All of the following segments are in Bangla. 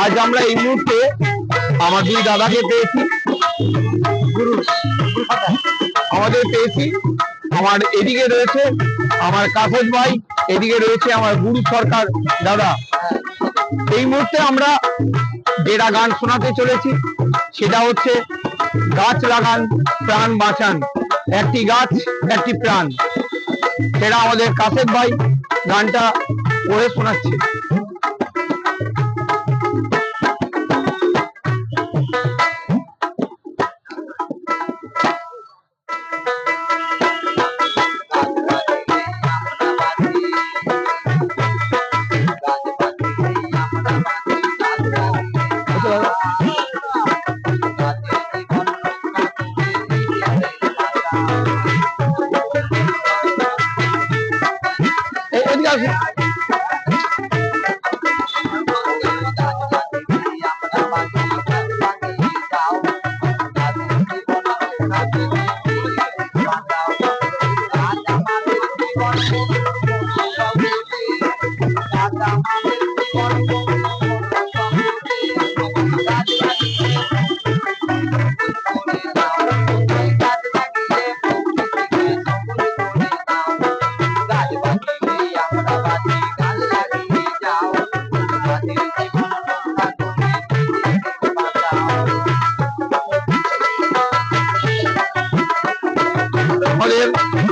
আজ আমরা এই মুহূর্তে আমার দুই দাদাকে পেয়েছি, আমাদের পেয়েছি। আমার এদিকে রয়েছে আমার কাফেজ ভাই, এদিকে রয়েছে আমার গুরু সরকার দাদা। এই মুহূর্তে আমরা যেটা গান শোনাতে চলেছি সেটা হচ্ছে গাছ লাগান প্রাণ বাঁচান, একটি গাছ একটি প্রাণ। সেটা আমাদের কাফেজ ভাই গানটা পড়ে শোনাচ্ছে।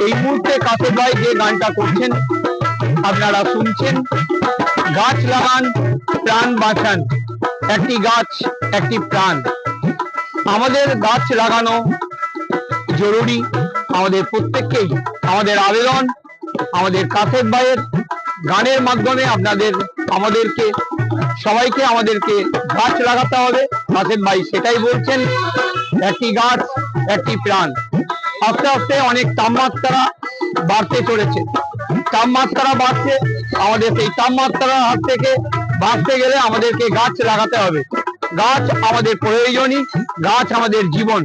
এই মুহূর্তে কাফেজ ভাই যে গানটা করছেন আপনারা শুনছেন, গাছ লাগান প্রাণ বাঁচান, একটি গাছ একটি প্রাণ। আমাদের গাছ লাগানো জরুরি, আমাদের প্রত্যেককেই। আমাদের আবেদন আমাদের কাফেজ ভাইয়ের গানের মাধ্যমে আমাদেরকে সবাইকে আমাদেরকে গাছ লাগাতে হবে। কাফেজ ভাই সেটাই বলছেন, একটি গাছ একটি প্রাণ। আস্তে আস্তে অনেক তাপমাত্রা বাড়তে চলেছে, তাপমাত্রা বাড়ছে। আমাদের সেই তাপমাত্রার হাত থেকে বাঁচতে গেলে আমাদেরকে গাছ লাগাতে হবে। গাছ আমাদের প্রয়োজনীয়, গাছ আমাদের জীবন।